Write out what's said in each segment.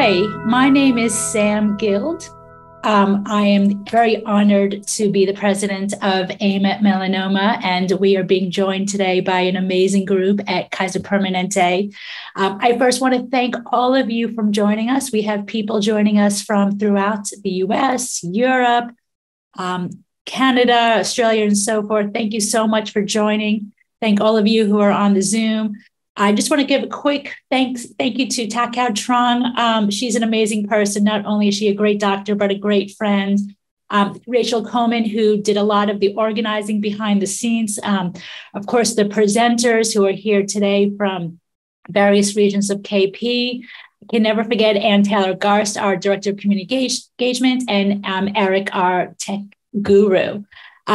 Hi, my name is Sam Guild. I am very honored to be the president of AIM at Melanoma, and we are being joined today by an amazing group at Kaiser Permanente. I first want to thank all of you for joining us. We have people joining us from throughout the US, Europe, Canada, Australia, and so forth. Thank you so much for joining. Thank all of you who are on the Zoom. I just want to give a quick thank you to Thach-Giao Truong. She's an amazing person. Not only is she a great doctor, but a great friend. Rachel Coleman, who did a lot of the organizing behind the scenes. Of course, the presenters who are here today from various regions of KP. I can never forget Ann Taylor Garst, our Director of Community Engagement, and Eric, our tech guru.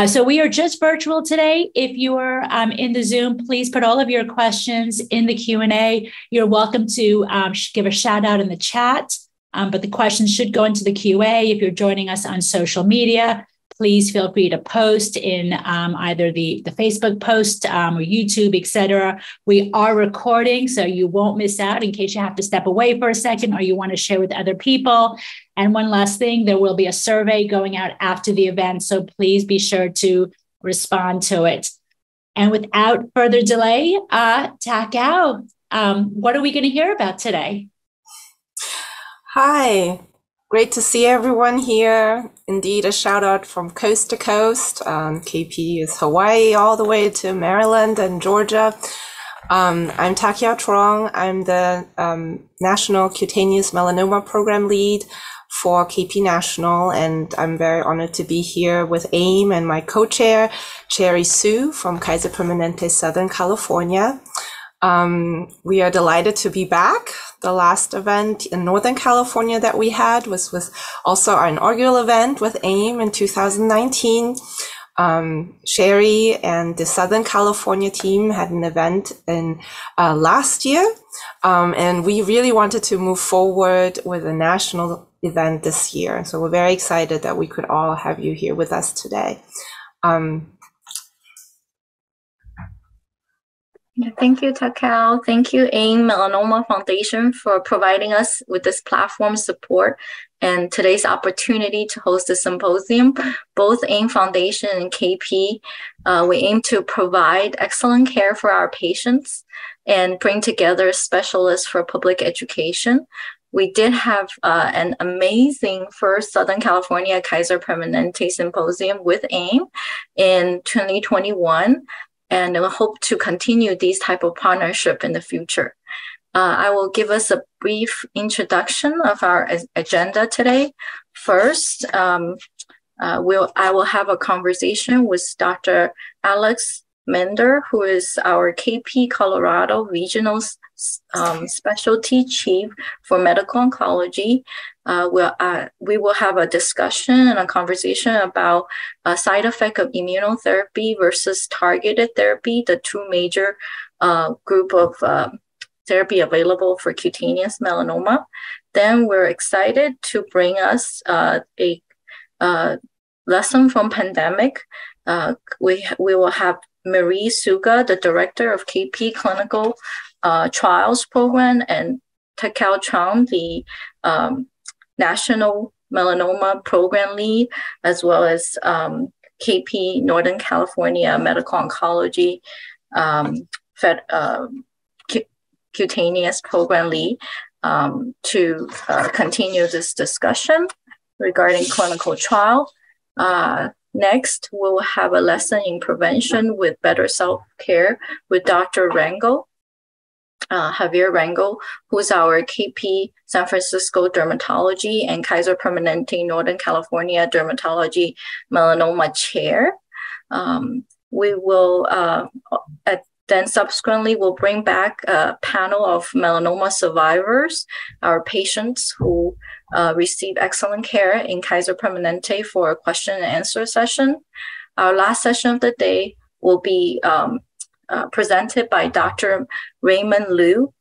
So we are just virtual today. If you are in the Zoom, please put all of your questions in the Q&A. You're welcome to give a shout out in the chat, but the questions should go into the QA. If you're joining us on social media, please feel free to post in either the Facebook post or YouTube, etc. We are recording, so you won't miss out in case you have to step away for a second or you want to share with other people. And one last thing, there will be a survey going out after the event, so please be sure to respond to it. And without further delay, Thach-Giao, what are we going to hear about today? Hi. Great to see everyone here. Indeed, a shout out from coast to coast. KP is Hawaii all the way to Maryland and Georgia. I'm Thach-Giao Truong. I'm the National Cutaneous Melanoma Program Lead for KP National, and I'm very honored to be here with AIM and my co-chair, Cherry Sue from Kaiser Permanente, Southern California. We are delighted to be back. The last event in Northern California that we had was also our inaugural event with AIM in 2019. Sherry and the Southern California team had an event in last year, and we really wanted to move forward with a national event this year. So we're very excited that we could all have you here with us today. Thank you, Thach-Giao. Thank you, AIM Melanoma Foundation, for providing us with this platform support and today's opportunity to host the symposium. Both AIM Foundation and KP, we aim to provide excellent care for our patients and bring together specialists for public education. We did have an amazing first Southern California Kaiser Permanente Symposium with AIM in 2021. And I hope to continue these type of partnership in the future. I will give us a brief introduction of our agenda today. First, I will have a conversation with Dr. Alex Mender, who is our KP Colorado Regional Specialty Chief for Medical Oncology. We will have a discussion and a conversation about side effect of immunotherapy versus targeted therapy, the two major group of therapy available for cutaneous melanoma. Then we're excited to bring us a lesson from pandemic. We will have Marie Suga, the director of KP Clinical Trials Program, and Thach-Giao Truong, the National Melanoma Program Lead, as well as KP Northern California Medical Oncology Cutaneous Program Lead, to continue this discussion regarding clinical trial. Next, we'll have a lesson in prevention with better self-care with Dr. Rangel, Javier Rangel, who's our KP San Francisco Dermatology and Kaiser Permanente Northern California Dermatology Melanoma Chair. We will then subsequently we'll bring back a panel of melanoma survivors, our patients who receive excellent care in Kaiser Permanente for a question and answer session. Our last session of the day will be presented by Dr. Raymond Liu.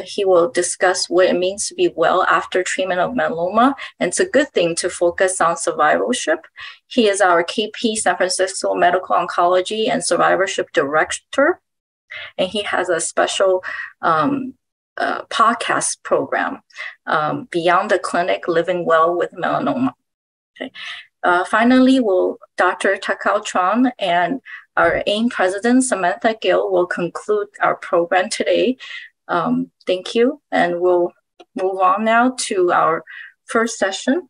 He will discuss what it means to be well after treatment of melanoma, and it's a good thing to focus on survivorship. He is our KP San Francisco Medical Oncology and Survivorship Director, and he has a special podcast program, Beyond the Clinic, Living Well with Melanoma. Okay. Finally, Dr. Thach-Giao Truong and our AIM president, Samantha Gill, will conclude our program today. Thank you, and we'll move on now to our first session.